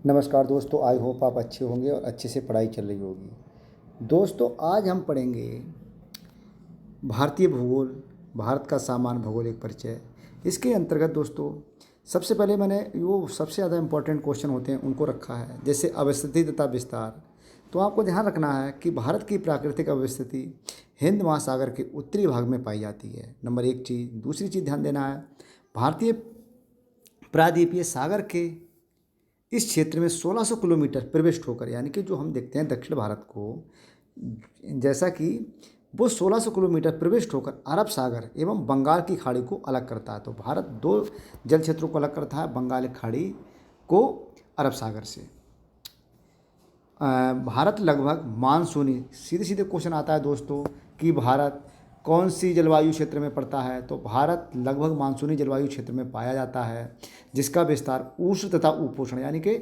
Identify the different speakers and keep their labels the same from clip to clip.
Speaker 1: नमस्कार दोस्तों, I hope आप अच्छे होंगे और अच्छे से पढ़ाई चल रही होगी। दोस्तों आज हम पढ़ेंगे भारतीय भूगोल, भारत का सामान्य भौगोलिक परिचय। इसके अंतर्गत दोस्तों सबसे पहले मैंने वो सबसे ज़्यादा इम्पोर्टेंट क्वेश्चन होते हैं उनको रखा है, जैसे अवस्थिति तथा विस्तार। तो आपको ध्यान रखना है कि भारत की प्राकृतिक अवस्थिति हिंद महासागर के उत्तरी भाग में पाई जाती है, नंबर एक चीज़। दूसरी चीज़ ध्यान देना है, भारतीय प्रायद्वीपीय सागर के इस क्षेत्र में 1600 किलोमीटर प्रविष्ट होकर, यानी कि जो हम देखते हैं दक्षिण भारत को, जैसा कि वो 1600 किलोमीटर प्रविष्ट होकर अरब सागर एवं बंगाल की खाड़ी को अलग करता है। तो भारत दो जल क्षेत्रों को अलग करता है, बंगाल की खाड़ी को अरब सागर से। भारत लगभग मानसूनी, सीधे सीधे क्वेश्चन आता है दोस्तों कि भारत कौन सी जलवायु क्षेत्र में पड़ता है। तो भारत लगभग मानसूनी जलवायु क्षेत्र में पाया जाता है, जिसका विस्तार उष्ण तथा उपोष्ण, यानी कि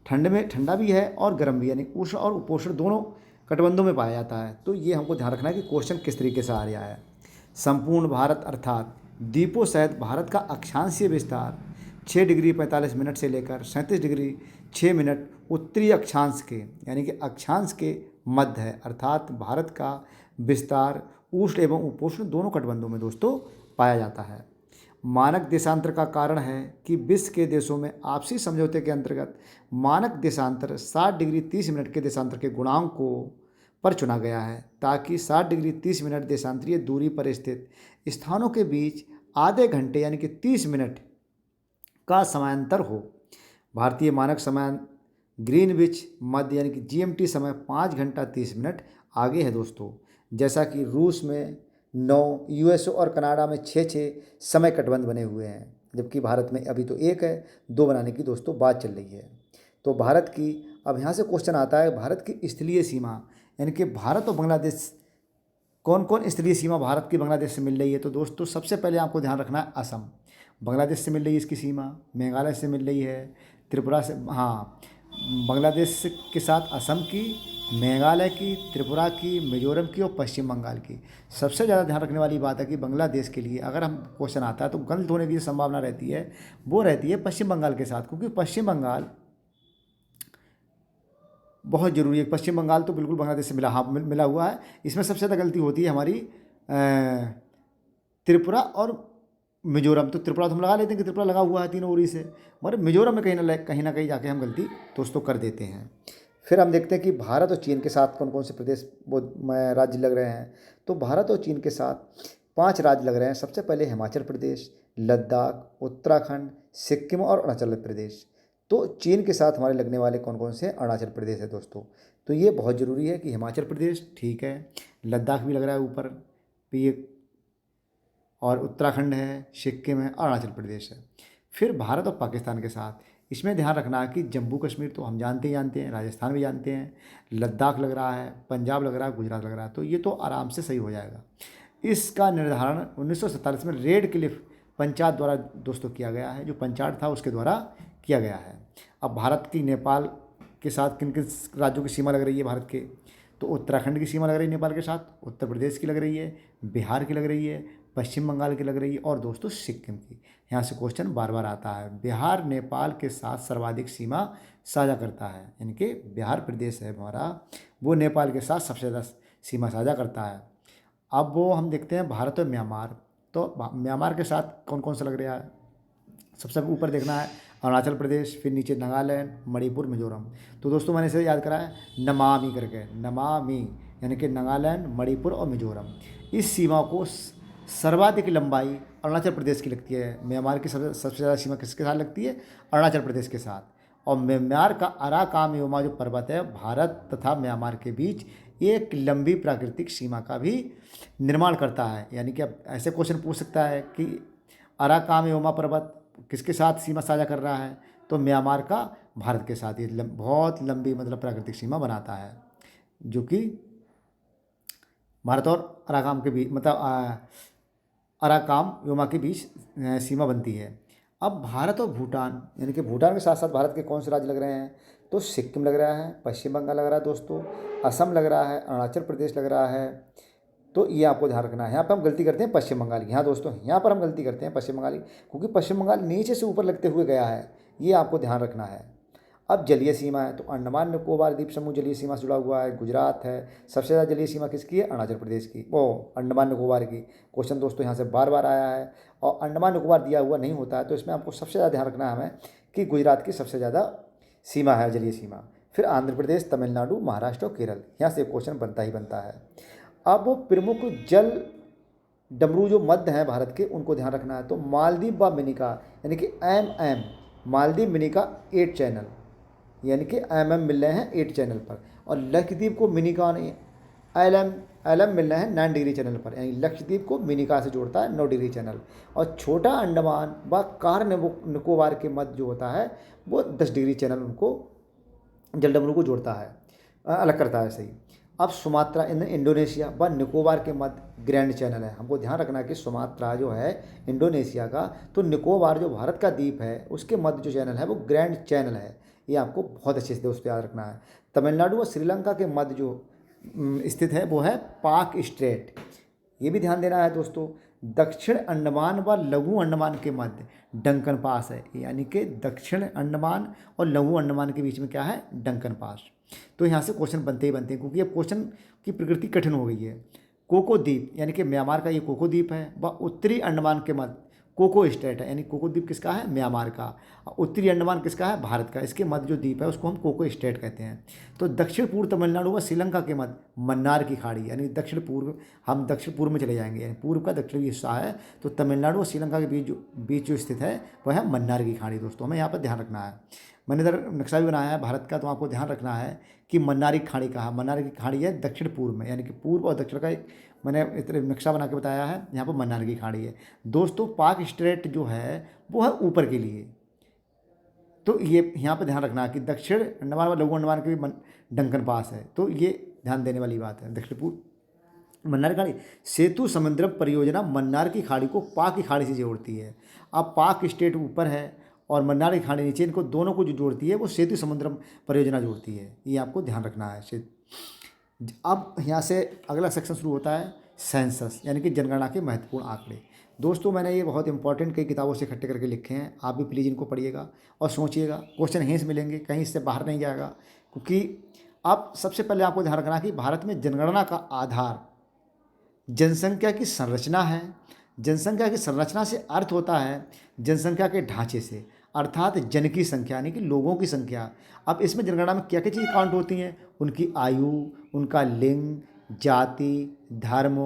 Speaker 1: ठंड में ठंडा भी है और गर्म भी, यानी उष्ण और उपोष्ण दोनों कटिबंधों में पाया जाता है। तो ये हमको ध्यान रखना है कि क्वेश्चन किस तरीके से आ रहा है। संपूर्ण भारत अर्थात द्वीपों सहित भारत का अक्षांशीय विस्तार 6 डिग्री 45 मिनट से लेकर 37 डिग्री 6 मिनट उत्तरी अक्षांश के, यानी कि अक्षांश के मध्य है। अर्थात भारत का विस्तार उष्ण एवं उपोष्ण दोनों कटिबंधों में दोस्तों पाया जाता है। मानक देशांतर का कारण है कि विश्व के देशों में आपसी समझौते के अंतर्गत मानक देशांतर 60 डिग्री 30 मिनट के देशांतर के गुणांक को पर चुना गया है, ताकि 60 डिग्री 30 मिनट देशांतरीय दूरी पर स्थित स्थानों के बीच आधे घंटे यानी कि 30 मिनट का समांतर हो। भारतीय मानक समय ग्रीनविच मध्य यानी कि जीएमटी समय 5 घंटा 30 मिनट आगे है दोस्तों, जैसा कि रूस में 9, यूएसए और कनाडा में 6 समय कटबंध बने हुए हैं, जबकि भारत में अभी तो एक है, 2 बनाने की दोस्तों बात चल रही है। तो भारत की, अब यहाँ से क्वेश्चन आता है भारत की स्थलीय सीमा, यानी कि भारत और बांग्लादेश, कौन कौन स्थलीय सीमा भारत की बांग्लादेश से मिल रही है। तो दोस्तों सबसे पहले आपको ध्यान रखना है, असम बांग्लादेश से मिल रही है इसकी सीमा, मेघालय से मिल रही है, त्रिपुरा से, हाँ, बांग्लादेश के साथ असम की, मेघालय की, त्रिपुरा की, मिजोरम की और पश्चिम बंगाल की। सबसे ज़्यादा ध्यान रखने वाली बात है कि बांग्लादेश के लिए अगर हम क्वेश्चन आता है तो गलत होने की जो संभावना रहती है वो रहती है पश्चिम बंगाल के साथ, क्योंकि पश्चिम बंगाल बहुत ज़रूरी है। पश्चिम बंगाल तो बिल्कुल बांग्लादेश से मिला, हाँ मिला हुआ है। इसमें सबसे ज़्यादा गलती होती है हमारी त्रिपुरा और मिजोरम। तो त्रिपुरा तो हम लगा लेते हैं कि त्रिपुरा लगा हुआ है तीनों ओरी से, मगर मिजोरम में कहीं ना कहीं जाके हम गलती दोस्तों कर देते हैं। फिर हम देखते हैं कि भारत और चीन के साथ कौन कौन से प्रदेश वो राज्य लग रहे हैं। तो भारत और चीन के साथ 5 राज्य लग रहे हैं। सबसे पहले हिमाचल प्रदेश, लद्दाख, उत्तराखंड, सिक्किम और अरुणाचल प्रदेश। तो चीन के साथ हमारे लगने वाले कौन कौन से, अरुणाचल प्रदेश है दोस्तों। तो ये बहुत ज़रूरी है कि हिमाचल प्रदेश ठीक है, लद्दाख भी लग रहा है ऊपर भी, और उत्तराखंड है, सिक्किम है, अरुणाचल प्रदेश है। फिर भारत और पाकिस्तान के साथ इसमें ध्यान रखना है कि जम्मू कश्मीर तो हम जानते हैं, राजस्थान भी जानते हैं, लद्दाख लग रहा है, पंजाब लग रहा है, गुजरात लग रहा है। तो ये तो आराम से सही हो जाएगा। इसका निर्धारण 1947 में रेड क्लिफ पंचायत द्वारा दोस्तों किया गया है, जो पंचायत था उसके द्वारा किया गया है। अब भारत की नेपाल के साथ किन किन राज्यों की सीमा लग रही है भारत के, तो उत्तराखंड की सीमा लग रही है नेपाल के साथ, उत्तर प्रदेश की लग रही है, बिहार की लग रही है, पश्चिम बंगाल की लग रही है और दोस्तों सिक्किम की। यहाँ से क्वेश्चन बार बार आता है। बिहार नेपाल के साथ सर्वाधिक सीमा साझा करता है, यानी कि बिहार प्रदेश है हमारा, वो नेपाल के साथ सबसे ज़्यादा सीमा साझा करता है। अब वो हम देखते हैं भारत और म्यांमार। तो म्यांमार के साथ कौन कौन सा लग रहा है, सबसे ऊपर देखना है अरुणाचल प्रदेश, फिर नीचे नागालैंड, मणिपुर, मिजोरम। तो दोस्तों मैंने इसे याद करा है नमामि करके, नमामि यानी कि नागालैंड, मणिपुर और मिजोरम। इस सीमा को सर्वाधिक लंबाई अरुणाचल प्रदेश की लगती है। म्यांमार की सबसे ज़्यादा सीमा किसके साथ लगती है, अरुणाचल प्रदेश के साथ। और म्यांमार का अराकाम योमा जो पर्वत है, भारत तथा म्यांमार के बीच एक लंबी प्राकृतिक सीमा का भी निर्माण करता है। यानी कि अब ऐसे क्वेश्चन पूछ सकता है कि अराकाम योमा पर्वत किसके साथ सीमा साझा कर रहा है, तो म्यांमार का भारत के साथ। ये बहुत लंबी मतलब प्राकृतिक सीमा बनाता है, जो कि भारत और अराकाम के बीच, मतलब अराकाम योमा के बीच सीमा बनती है। अब भारत और भूटान, यानी कि भूटान के साथ साथ भारत के कौन से राज्य लग रहे हैं, तो सिक्किम लग रहा है, पश्चिम बंगाल लग रहा है दोस्तों, असम लग रहा है, अरुणाचल प्रदेश लग रहा है। तो ये आपको ध्यान रखना है। यहाँ पर हम गलती करते हैं पश्चिम बंगाल की, हाँ दोस्तों यहाँ पर हम गलती करते हैं पश्चिम बंगाल की, क्योंकि पश्चिम बंगाल नीचे से ऊपर लगते हुए गया है, ये आपको ध्यान रखना है। अब जलीय सीमा है तो अंडमान निकोबार द्वीप समूह जलीय सीमा से जुड़ा हुआ है, गुजरात है। सबसे ज़्यादा जलीय सीमा किसकी है? अरुणाचल प्रदेश की, वो अंडमान निकोबार की। क्वेश्चन दोस्तों यहाँ से बार बार आया है, और अंडमान निकोबार दिया हुआ नहीं होता है, तो इसमें आपको सबसे ज़्यादा ध्यान रखना है हमें कि गुजरात की सबसे ज़्यादा सीमा है, जलीय सीमा। फिर आंध्र प्रदेश, तमिलनाडु, महाराष्ट्र और केरल, यहाँ से क्वेश्चन बनता ही बनता है। अब वो प्रमुख जल डमरू जो मध्य हैं भारत के, उनको ध्यान रखना है। तो मालदीव व मिनिका, यानी कि MM, मालदीव मिनिका 8 चैनल, यानी कि MM मिल रहे हैं 8 चैनल पर, और लक्षद्वीप को मिनिका LM मिल रहे हैं 9 डिग्री चैनल पर, यानी लक्षद्वीप को मिनिका से जोड़ता है 9 डिग्री चैनल। और छोटा अंडमान व कार निकोबार के मध्य जो होता है वो 10 डिग्री चैनल उनको जलडमरू को जोड़ता है, अलग करता है, सही। अब सुमात्रा इंडोनेशिया व निकोबार के मध्य ग्रैंड चैनल है। हमको ध्यान रखना है कि सुमात्रा जो है इंडोनेशिया का, तो निकोबार जो भारत का द्वीप है उसके मध्य जो चैनल है वो ग्रैंड चैनल है। ये आपको बहुत अच्छे से दोस्तों याद रखना है। तमिलनाडु और श्रीलंका के मध्य जो स्थित है वो है पाक स्ट्रेट, ये भी ध्यान देना है दोस्तों। दक्षिण अंडमान व लघु अंडमान के मध्य डंकन पास है, यानी कि दक्षिण अंडमान और लघु अंडमान के बीच में क्या है? Duncan pass. तो यहाँ से क्वेश्चन बनते ही बनते हैं, क्योंकि अब क्वेश्चन की प्रकृति कठिन हो गई है। कोको द्वीप, यानी कि म्यांमार का ये कोको द्वीप है, व उत्तरी अंडमान के मध्य कोको स्टेट है, यानी कोको द्वीप किसका है? म्यांमार का। उत्तरी अंडमान किसका है? भारत का। इसके मध्य जो द्वीप है उसको हम कोको स्टेट कहते हैं। तो दक्षिण पूर्व तमिलनाडु व श्रीलंका के मध्य मन्नार की खाड़ी, यानी दक्षिण पूर्व, हम दक्षिण पूर्व में चले जाएंगे, यानी पूर्व का दक्षिणी हिस्सा है। तो तमिलनाडु और श्रीलंका के बीच जो स्थित है वह है मन्नार की खाड़ी। दोस्तों हमें यहाँ पर ध्यान रखना है, मैंने इधर नक्शा भी बनाया है भारत का, तो आपको ध्यान रखना है कि मन्नार की खाड़ी कहाँ? मन्नार की खाड़ी है दक्षिण पूर्व में, यानी कि पूर्व और दक्षिण का एक मैंने इतना नक्शा बना के बताया है। यहाँ पर मन्नार की खाड़ी है दोस्तों। पाक स्ट्रेट जो है वो है ऊपर के लिए, तो ये यहाँ पर ध्यान रखना है कि दक्षिण अंडमान व लघु अंडमान के भी डंकन पास है, तो ये ध्यान देने वाली बात है। दक्षिण पूर्व मन्नार की खाड़ी, सेतु समुद्रम परियोजना मन्नार की खाड़ी को पाक की खाड़ी से जोड़ती है। अब पाक स्टेट ऊपर है और मन्नार की खाड़ी नीचे, इनको दोनों को जो जोड़ती है वो सेतु समुद्रम परियोजना जोड़ती है, ये आपको ध्यान रखना है। अब यहाँ से अगला सेक्शन शुरू होता है सेंसस, यानी कि जनगणना के महत्वपूर्ण आंकड़े। दोस्तों मैंने ये बहुत इंपॉर्टेंट कई किताबों से इकट्ठे करके लिखे हैं, आप भी प्लीज़ इनको पढ़िएगा और सोचिएगा। क्वेश्चन यहीं से मिलेंगे, कहीं इससे बाहर नहीं जाएगा, क्योंकि अब सबसे पहले आपको ध्यान रखना है कि भारत में जनगणना का आधार जनसंख्या की संरचना है। जनसंख्या की संरचना से अर्थ होता है जनसंख्या के ढांचे से, अर्थात जन की संख्या, यानी कि लोगों की संख्या। अब इसमें जनगणना में क्या क्या चीज़ काउंट होती हैं? उनकी आयु, उनका लिंग, जाति, धर्म,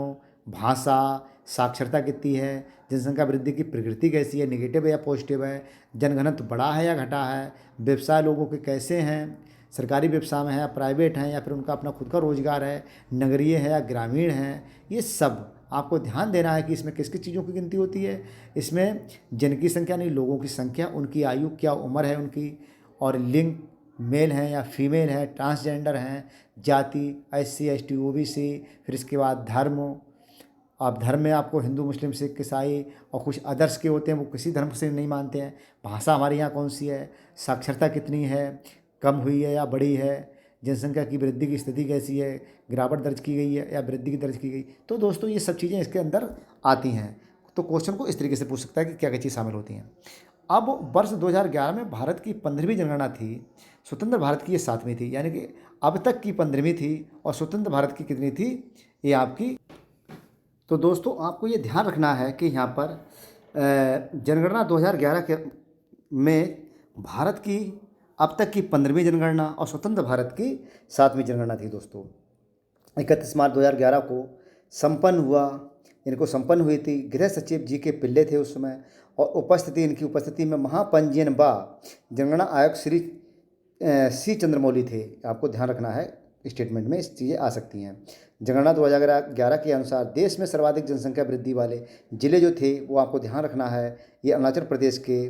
Speaker 1: भाषा, साक्षरता कितनी है, जनसंख्या वृद्धि की प्रकृति कैसी है, नेगेटिव है या पॉजिटिव है, जनघनत्व बढ़ा है या घटा है, व्यवसाय लोगों के कैसे हैं, सरकारी व्यवसाय में है या प्राइवेट हैं, या फिर उनका अपना खुद का रोजगार है, नगरीय है या ग्रामीण है, ये सब आपको ध्यान देना है कि इसमें किस किस चीज़ों की गिनती होती है। इसमें जन की संख्या नहीं, लोगों की संख्या, उनकी आयु, क्या उम्र है उनकी, और लिंग मेल हैं या फीमेल है, ट्रांसजेंडर हैं, जाति SC ST OBC, फिर इसके बाद धर्म। आप धर्म में आपको हिंदू, मुस्लिम, सिख, ईसाई और कुछ अदर्स के होते हैं, वो किसी धर्म से नहीं मानते हैं। भाषा हमारे यहाँ कौन सी है, साक्षरता कितनी है, कम हुई है या बढ़ी है, जनसंख्या की वृद्धि की स्थिति कैसी है, गिरावट दर्ज की गई है या वृद्धि की दर्ज की गई। तो दोस्तों ये सब चीज़ें इसके अंदर आती हैं। तो क्वेश्चन को इस तरीके से पूछ सकता है कि क्या क्या चीज़ शामिल होती हैं। अब वर्ष 2011 में भारत की 15वीं जनगणना थी, स्वतंत्र भारत की ये 7वीं थी, यानी कि अब तक की 15वीं थी और स्वतंत्र भारत की कितनी थी ये आपकी। तो दोस्तों आपको ये ध्यान रखना है कि यहाँ पर जनगणना 2011 के में भारत की अब तक की 15वीं जनगणना और स्वतंत्र भारत की 7वीं जनगणना थी दोस्तों। 31 मार्च 2011 को संपन्न हुआ, इनको संपन्न हुई थी। गृह सचिव GK पिल्ले थे उस समय, और इनकी उपस्थिति में महापंजीयन व जनगणना आयोग श्री C चंद्रमौली थे। आपको ध्यान रखना है, स्टेटमेंट में इस चीज़ें आ सकती हैं। जनगणना 2011 के अनुसार देश में सर्वाधिक जनसंख्या वृद्धि वाले जिले जो थे वो आपको ध्यान रखना है, ये अरुणाचल प्रदेश के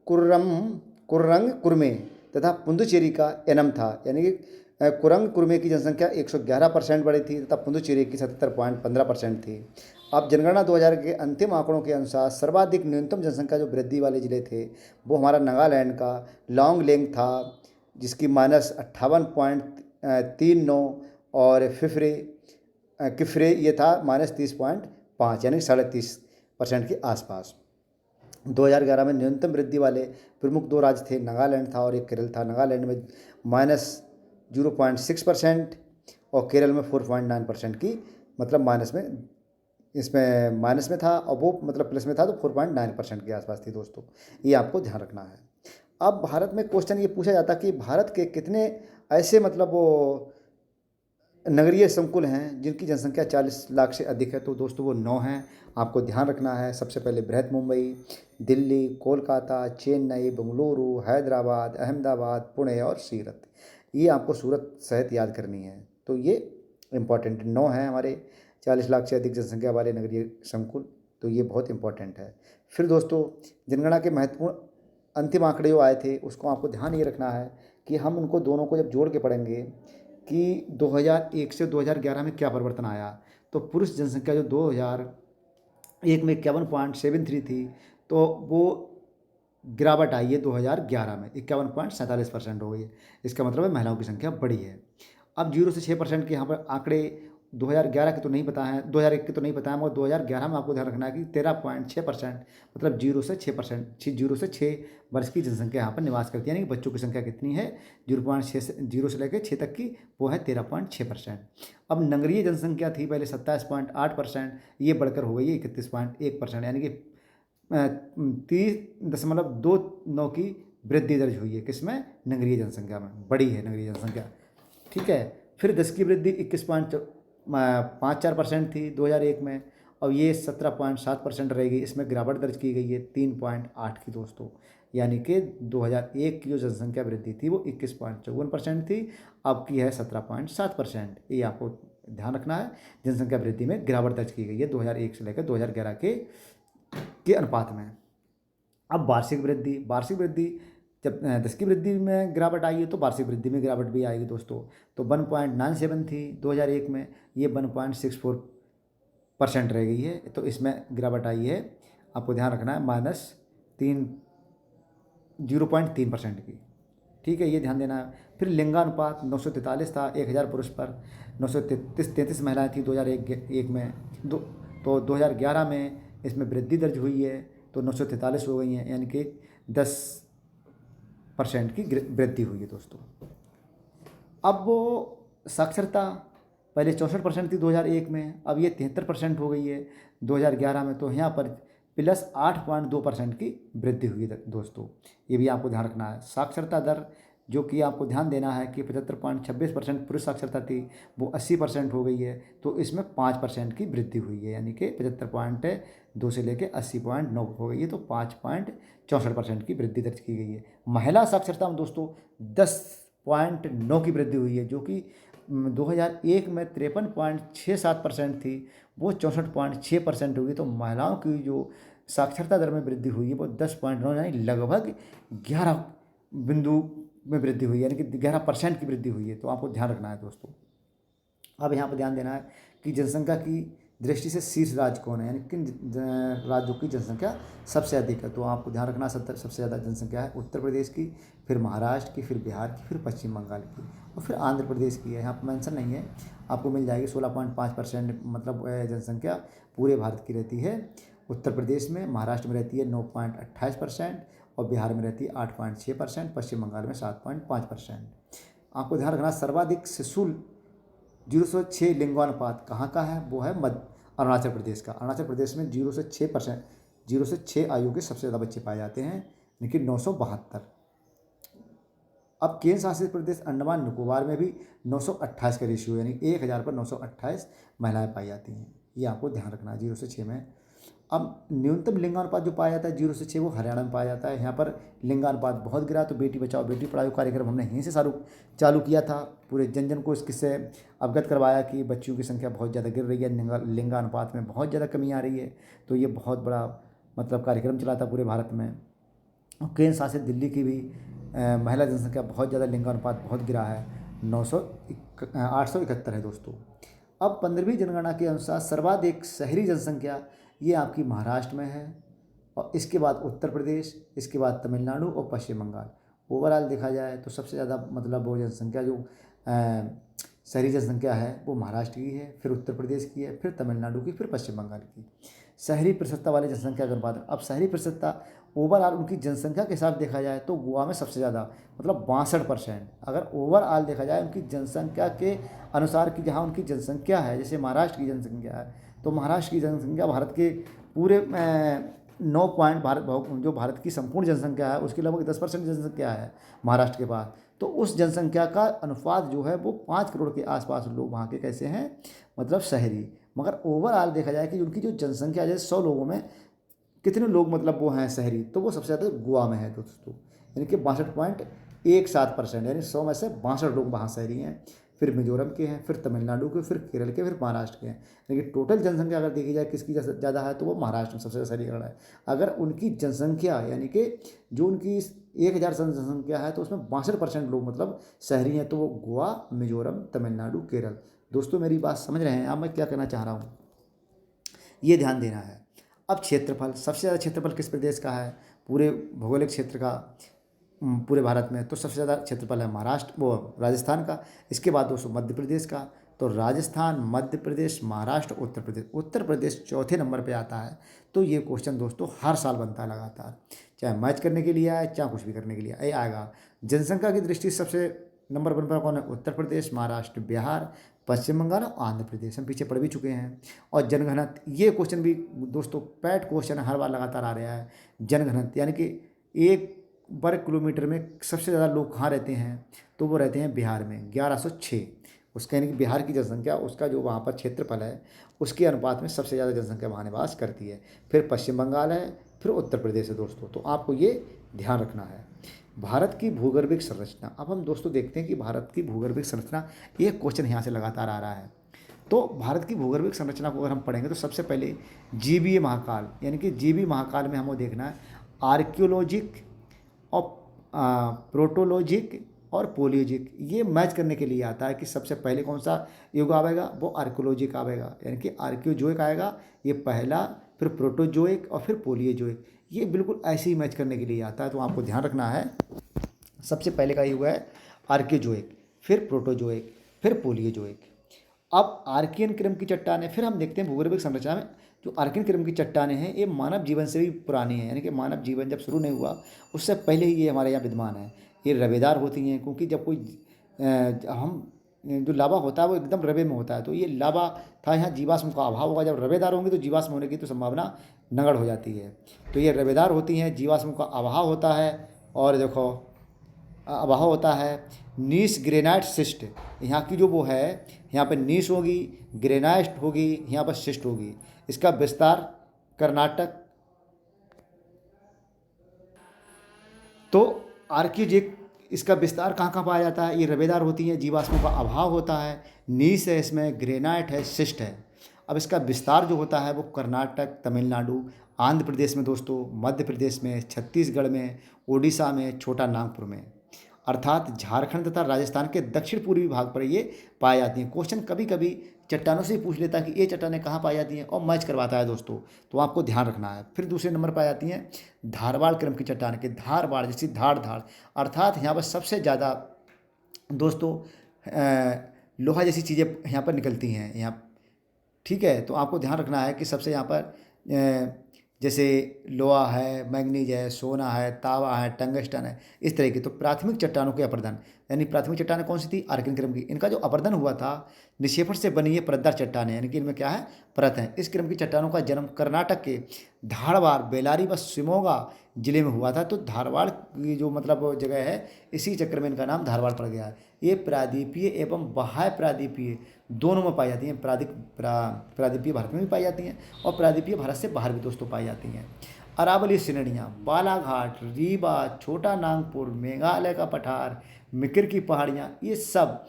Speaker 1: कुर्रंग कुर्मे तथा पुंदुचेरी का एनम था, यानी कि कुरंग कुर्मे की जनसंख्या 111% बढ़ी थी तथा पुंदुचेरी की 70.15% थी। अब जनगणना 2000 के अंतिम आंकड़ों के अनुसार सर्वाधिक न्यूनतम जनसंख्या जो वृद्धि वाले ज़िले थे वो हमारा नागालैंड का लॉन्गलेंग था, जिसकी -58.39, और किफरे ये था -30.5, यानी 30.5% के आसपास। 2011 में न्यूनतम वृद्धि वाले प्रमुख 2 राज्य थे, नागालैंड था और एक केरल था। नागालैंड में -0.6% और केरल में 4.9% की मतलब माइनस में, इसमें माइनस में था और वो मतलब प्लस में था, तो 4.9% के आसपास थी दोस्तों। ये आपको ध्यान रखना है। अब भारत में क्वेश्चन ये पूछा जाता कि भारत के कितने ऐसे मतलब वो नगरीय संकुल हैं जिनकी जनसंख्या 40 लाख से अधिक है। तो दोस्तों वो 9 हैं, आपको ध्यान रखना है। सबसे पहले बृहत मुंबई, दिल्ली, कोलकाता, चेन्नई, बेंगलुरु, हैदराबाद, अहमदाबाद, पुणे और सूरत। ये आपको सूरत सहित याद करनी है। तो ये इम्पॉर्टेंट 9 हैं हमारे 40 लाख से अधिक जनसंख्या वाले नगरीय संकुल। तो ये बहुत इंपॉर्टेंट है। फिर दोस्तों जनगणना के महत्वपूर्ण अंतिम आंकड़े जो आए थे उसको आपको ध्यान ये रखना है कि हम उनको दोनों को जब जोड़ के पढ़ेंगे कि 2001 से 2011 में क्या परिवर्तन आया। तो पुरुष जनसंख्या जो 2001 में 51.73 थी, तो वो गिरावट आई है 2011 में 51.47% हो गई है। इसका मतलब है महिलाओं की संख्या बढ़ी है। अब 0 से 6% के यहाँ पर आंकड़े 2011 के तो नहीं पता है, 2001 के तो नहीं पता है, मगर 2011 में आपको ध्यान रखना है कि 13.6%, मतलब 0 से 6%, 0 से 6 वर्ष की जनसंख्या यहाँ पर निवास करती है। यानी कि बच्चों की संख्या कितनी है, 0.6 से 0 से लेकर 6 तक की, वो है 13.6%। अब नगरीय जनसंख्या थी पहले 27.8%, ये बढ़कर हो गई है 31.1%, यानी कि 30.29 की वृद्धि दर्ज हुई है। किसमें, नगरीय जनसंख्या में बढ़ी है नगरीय जनसंख्या। ठीक है। फिर 10 की वृद्धि 21.54% थी 2001 में, और ये 17.7% रहेगी। इसमें गिरावट दर्ज की गई है 3.8 की दोस्तों। यानी कि 2001 की जो जनसंख्या वृद्धि थी वो 21.54% थी, अब की है 17.7%। ये आपको ध्यान रखना है। जनसंख्या वृद्धि में गिरावट दर्ज की गई है 2001 से लेकर 2011 के अनुपात में। अब वार्षिक वृद्धि जब 10 की वृद्धि में गिरावट आई है तो वार्षिक वृद्धि में गिरावट भी आएगी दोस्तों। तो 1.97 थी 2001 में, ये 1.64% रह गई है। तो इसमें गिरावट आई है, आपको ध्यान रखना है, -0.3% की। ठीक है, ये ध्यान देना है। फिर लिंगानुपात 943 था 1000 पुरुष पर, 933 महिलाएं थी 2001 में। तो 2011 में इसमें वृद्धि दर्ज हुई है, तो 943 हो गई हैं, यानी कि 10% की वृद्धि हुई है दोस्तों। अब वो साक्षरता पहले 64% थी 2001 में, अब ये 73% हो गई है 2011 में। तो यहाँ पर +8.2% की वृद्धि हुई है दोस्तों। ये भी आपको ध्यान रखना है। साक्षरता दर जो कि आपको ध्यान देना है कि 75.26% पुरुष साक्षरता थी, वो 80% हो गई है। तो इसमें 5% की वृद्धि हुई है, यानी कि 75.2 से लेकर 80.9 हो गई है। तो 5.64% की वृद्धि दर्ज की गई है। महिला साक्षरता में दोस्तों 10.9 की वृद्धि हुई है, जो कि 2001 में 53.67% थी, वो 64.6% हुई। तो महिलाओं की जो साक्षरता दर में वृद्धि हुई है वो 10.9, यानी लगभग 11 बिंदु में वृद्धि हुई है, यानी कि 11% की वृद्धि हुई है। तो आपको ध्यान रखना है दोस्तों। अब यहाँ पर ध्यान देना है कि जनसंख्या की दृष्टि से शीर्ष राज्य कौन है, यानी किन राज्यों की जनसंख्या सबसे अधिक है। तो आपको ध्यान रखना, सबसे ज़्यादा जनसंख्या है उत्तर प्रदेश की, फिर महाराष्ट्र की, फिर बिहार की, फिर पश्चिम बंगाल की, और फिर आंध्र प्रदेश की है। यहाँ पर मेंशन नहीं है, आपको मिल जाएगी। 16.5% मतलब जनसंख्या पूरे भारत की रहती है उत्तर प्रदेश में, महाराष्ट्र में रहती है 9.28%, और बिहार में रहती है 8.6%, पश्चिम बंगाल में 7.5%। आपको ध्यान रखना, सर्वाधिक शिशु 0 से 6 लिंगानुपात कहाँ का है, वो है अरुणाचल प्रदेश का। अरुणाचल प्रदेश में 0 से 6%, 0 से 6 आयु के सबसे ज़्यादा बच्चे पाए जाते हैं, लेकिन 972। अब केंद्र शासित प्रदेश अंडमान निकोबार में भी 928 का रेशियो, यानी 1000 पर 928 महिलाएं पाई जाती हैं। ये आपको ध्यान रखना है 0 से 6 में। अब न्यूनतम लिंगानुपात जो पाया जाता है 0 से 6, वो हरियाणा में पाया जाता है। यहाँ पर लिंगानुपात बहुत गिरा, तो बेटी बचाओ बेटी पढ़ाओ कार्यक्रम हमने यहीं से चालू किया था। पूरे जन जन को इससे अवगत करवाया कि बच्चियों की संख्या बहुत ज़्यादा गिर रही है, लिंगानुपात में बहुत ज़्यादा कमी आ रही है। तो ये बहुत बड़ा मतलब कार्यक्रम चला था पूरे भारत में। और केंद्र शासित दिल्ली की भी महिला जनसंख्या बहुत ज़्यादा, लिंगानुपात बहुत गिरा है, 871 है दोस्तों। अब 15वीं जनगणना के अनुसार सर्वाधिक शहरी जनसंख्या ये आपकी महाराष्ट्र में है, और इसके बाद उत्तर प्रदेश, इसके बाद तमिलनाडु और पश्चिम बंगाल। ओवरऑल देखा जाए तो सबसे ज़्यादा मतलब वो जनसंख्या जो शहरी जनसंख्या है वो महाराष्ट्र की है, फिर उत्तर प्रदेश की है, फिर तमिलनाडु की, फिर पश्चिम बंगाल की। शहरी प्रतिशतता वाले जनसंख्या के अनुपात में। अब शहरी प्रतिशतता ओवरऑल उनकी जनसंख्या के हिसाब से देखा जाए तो गोवा में सबसे ज़्यादा, मतलब 62%। अगर ओवरऑल देखा जाए उनकी जनसंख्या के अनुसार कि जहाँ उनकी जनसंख्या है, जैसे महाराष्ट्र की जनसंख्या है, तो महाराष्ट्र की जनसंख्या भारत के पूरे 9 पॉइंट जो भारत की संपूर्ण जनसंख्या है उसकी लगभग 10% जनसंख्या है महाराष्ट्र के पास। तो उस जनसंख्या का अनुपात जो है वो 5 करोड़ के आसपास लोग वहाँ के कैसे हैं, मतलब शहरी। मगर ओवरऑल देखा जाए कि उनकी जो जनसंख्या है, जैसे 100 लोगों में कितने लोग मतलब वो हैं शहरी, तो वो सबसे ज़्यादा गोवा में है दोस्तों, यानी कि 62.17%, यानी 100 में से 62 लोग वहाँ शहरी हैं। फिर मिजोरम के हैं, फिर तमिलनाडु के, फिर केरल के, फिर महाराष्ट्र के हैं। यानी कि टोटल जनसंख्या अगर देखी जाए किसकी ज़्यादा है तो वो महाराष्ट्र में सबसे ज़्यादा शहरी रहा है। अगर उनकी जनसंख्या यानी कि जो उनकी 1000 जनसंख्या है तो उसमें 62% लोग मतलब शहरी हैं, तो वो गोवा, मिजोरम, तमिलनाडु, केरल। दोस्तों मेरी बात समझ रहे हैं आप, मैं क्या कहना चाह रहा हूँ, ये ध्यान देना है। अब क्षेत्रफल, सबसे ज़्यादा क्षेत्रफल किस प्रदेश का है पूरे भौगोलिक क्षेत्र का, पूरे भारत में, तो सबसे ज़्यादा क्षेत्रफल है महाराष्ट्र, वो राजस्थान का। इसके बाद दोस्तों मध्य प्रदेश का, तो राजस्थान, मध्य प्रदेश, महाराष्ट्र, उत्तर प्रदेश। उत्तर प्रदेश चौथे नंबर पे आता है। तो ये क्वेश्चन दोस्तों हर साल बनता है लगातार, चाहे मैच करने के लिए आए, चाहे कुछ भी करने के लिए ये आएगा। जनसंख्या की दृष्टि से सबसे नंबर 1 पर कौन है, उत्तर प्रदेश, महाराष्ट्र, बिहार, पश्चिम बंगाल और आंध्र प्रदेश। हम पीछे पढ़ भी चुके हैं। और जनगणना, ये क्वेश्चन भी दोस्तों पैट क्वेश्चन हर बार लगातार आ रहा है। जनगणना यानी कि 1 वर्ग किलोमीटर में सबसे ज़्यादा लोग कहाँ रहते हैं, तो वो रहते हैं बिहार में 1106। उसका यानी कि बिहार की जनसंख्या, उसका जो वहाँ पर क्षेत्रफल है उसके अनुपात में सबसे ज़्यादा जनसंख्या वहाँ निवास करती है। फिर पश्चिम बंगाल है, फिर उत्तर प्रदेश है दोस्तों। तो आपको ये ध्यान रखना है। भारत की भूगर्भिक संरचना, अब हम दोस्तों देखते हैं कि भारत की भूगर्भिक संरचना, ये क्वेश्चन यहाँ से लगातार आ रहा है। तो भारत की भूगर्भिक संरचना को अगर हम पढ़ेंगे तो सबसे पहले जीवीय महाकाल, यानी कि जीवी महाकाल में हमें देखना है आर्कियोलॉजिक और प्रोटोलॉजिक और पोलियोजिक, ये मैच करने के लिए आता है कि सबसे पहले कौन सा युग आएगा, वो आर्कियोलॉजिक आएगा, यानी कि आर्कियोजोइक आएगा ये पहला, फिर प्रोटोजोइक और फिर पोलियोजोइक। ये बिल्कुल ऐसे ही मैच करने के लिए आता है। तो आपको ध्यान रखना है, सबसे पहले का युग है आर्कियोजोइक, फिर प्रोटोजोइक, फिर पोलियोजोइक। अब आर्कियन क्रम की चट्टानें, फिर हम देखते हैं भूगर्भिक संरचना में जो आर्कियन क्रम की चट्टानें हैं ये मानव जीवन से भी पुरानी हैं, यानी कि मानव जीवन जब शुरू नहीं हुआ उससे पहले ही ये हमारे यहाँ विद्यमान है। ये रवेदार होती हैं, क्योंकि जब कोई हम जो लावा होता है वो एकदम रवे में होता है, तो ये लावा था, यहाँ जीवाश्म का अभाव होगा। जब रवेदार होंगी तो जीवाश्म होने की तो संभावना नगण्य हो जाती है। तो ये रवेदार होती हैं, जीवाश्म का अभाव होता है। और देखो अभाव होता है नीस ग्रेनाइट सिस्ट, यहाँ की जो वो है, यहाँ पे नीस होगी, ग्रेनाइट होगी, यहाँ पर सिस्ट होगी। इसका विस्तार कर्नाटक, तो आर्कियोजिक इसका विस्तार कहाँ कहाँ पाया जाता है, ये रवेदार होती हैं, जीवाश्मों का अभाव होता है, नीस है, इसमें ग्रेनाइट है, सिस्ट है। अब इसका विस्तार जो होता है वो कर्नाटक, तमिलनाडु, आंध्र प्रदेश में दोस्तों, मध्य प्रदेश में, छत्तीसगढ़ में, उड़ीसा में, छोटा नागपुर में, अर्थात झारखंड तथा राजस्थान के दक्षिण पूर्वी भाग पर ये पाई जाती हैं। क्वेश्चन कभी कभी चट्टानों से ही पूछ लेता है कि ये चट्टानें कहाँ पाई जाती हैं और मैच करवाता है दोस्तों, तो आपको ध्यान रखना है। फिर दूसरे नंबर पाई जाती हैं धारवाड़ क्रम की चट्टानें, के धारवाड़ जैसी धाड़ धाड़, अर्थात यहाँ पर सबसे ज़्यादा दोस्तों लोहा जैसी चीज़ें यहाँ पर निकलती हैं यहाँ, ठीक है। तो आपको ध्यान रखना है कि सबसे यहाँ पर जैसे लोहा है, मैग्नीज है, सोना है, तांबा है, टंगस्टन है, इस तरह की। तो प्राथमिक चट्टानों के अपरदन, यानी प्राथमिक चट्टानें कौन सी थी, आर्कियन क्रम की, इनका जो अपरदन हुआ था निक्षेपण से बनी ये परतदार चट्टानें, यानी कि इनमें क्या है, परत है। इस क्रम की चट्टानों का जन्म कर्नाटक के धारवाड़, बेलारी व शिमोगा जिले में हुआ था। तो धारवाड़ की जो मतलब जगह है, इसी चक्कर में इनका नाम धारवाड़ पड़ गया है। ये प्रादीपीय एवं बाह्य प्रादीपीय दोनों में पाई जाती हैं। प्रादीपीय भारत में भी पाई जाती हैं और प्रादीपीय भारत से बाहर भी दोस्तों पाई जाती हैं। अरावली श्रेणियाँ, बालाघाट, रीवा, छोटा नागपुर, मेघालय का पठार, मिकिर की पहाड़ियाँ, ये सब